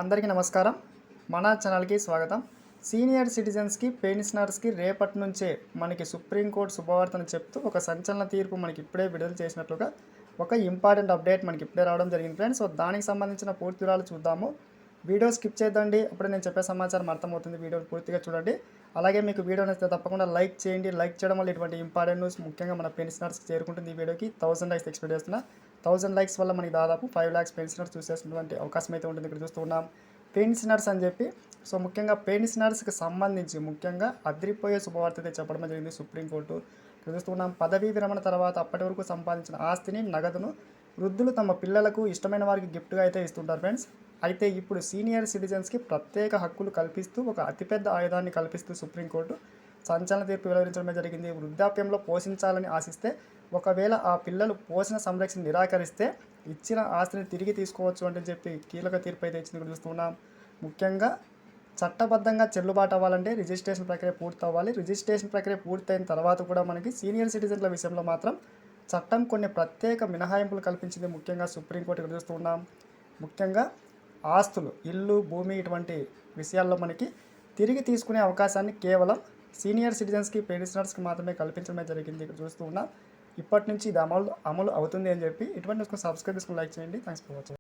అందరికీ నమస్కారం. మన ఛానల్కి స్వాగతం. సీనియర్ సిటిజన్స్కి పెన్షనర్స్కి రేపటి నుంచే మనకి సుప్రీంకోర్టు శుభవార్తను చెప్తూ ఒక సంచలన తీర్పు మనకి ఇప్పుడే విడుదల చేసినట్లుగా ఒక ఇంపార్టెంట్ అప్డేట్ మనకి ఇప్పుడే రావడం జరిగింది ఫ్రెండ్స్. సో దానికి సంబంధించిన పూర్తి వివరాలు చూద్దాము. వీడియో స్కిప్ చేద్దండి, అప్పుడే నేను చెప్పే సమాచారం అర్థమవుతుంది. వీడియో పూర్తిగా చూడండి. అలాగే మీకు వీడియో నచ్చితే తప్పకుండా లైక్ చేయండి. లైక్ చేయడం వల్ల ఇటువంటి ఇంపార్టెంట్ న్యూస్ ముఖ్యంగా మన పెన్షనర్స్కి చేరుకుంటుంది. ఈ వీడియోకి 1000 లైక్స్ ఎక్స్పెక్ట్ చేస్తున్నా. 1000 లైక్స్ వల్ల మనకి దాదాపు 5 lakhs పెన్షనర్స్ చూసేసినటువంటి అవకాశం అయితే ఉంటుంది. ఇక్కడ చూస్తూ ఉన్నాం పెన్షనర్స్ అని చెప్పి. సో ముఖ్యంగా పెన్షనర్స్కి సంబంధించి ముఖ్యంగా అదిరిపోయే శుభవార్త అయితే చెప్పడం జరిగింది సుప్రీంకోర్టు. ఇక్కడ చూస్తూ ఉన్నాం పదవీ విరమణ తర్వాత అప్పటి వరకు సంపాదించిన ఆస్తిని నగదును వృద్ధులు తమ పిల్లలకు ఇష్టమైన వారికి గిఫ్ట్గా అయితే ఇస్తుంటారు ఫ్రెండ్స్. అయితే ఇప్పుడు సీనియర్ సిటిజన్స్కి ప్రత్యేక హక్కులు కల్పిస్తూ ఒక అతిపెద్ద ఆయుధాన్ని కల్పిస్తూ సుప్రీంకోర్టు సంచలన తీర్పు వెలువరించడమే జరిగింది. వృద్ధాప్యంలో పోషించాలని ఆశిస్తే ఒకవేళ ఆ పిల్లలు పోషణ సంరక్షణ నిరాకరిస్తే ఇచ్చిన ఆస్తిని తిరిగి తీసుకోవచ్చు అంటే చెప్పి కీలక తీర్పు అయితే ఇచ్చింది చూస్తున్నాం. ముఖ్యంగా చట్టబద్ధంగా చెల్లుబాటు అవ్వాలంటే రిజిస్ట్రేషన్ ప్రక్రియ పూర్తి అవ్వాలి. రిజిస్ట్రేషన్ ప్రక్రియ పూర్తయిన తర్వాత కూడా మనకి సీనియర్ సిటిజన్ల విషయంలో మాత్రం చట్టం కొన్ని ప్రత్యేక మినహాయింపులు కల్పించింది. ముఖ్యంగా సుప్రీంకోర్టు ఇక్కడ చూస్తున్నాం. ముఖ్యంగా ఆస్తులు, ఇల్లు, భూమి ఇటువంటి విషయాల్లో మనకి తిరిగి తీసుకునే అవకాశాన్ని కేవలం సీనియర్ సిటిజన్స్కి పెన్షనర్స్కి మాత్రమే కల్పించడమే జరిగింది. ఇక్కడ చూస్తూ ఉన్నాం. ఇప్పటి నుంచి ఇది అమలు అవుతుంది అని చెప్పి ఇటువంటి సబ్స్క్రైబ్ చేసుకుని లైక్ చేయండి. Thanks for watching.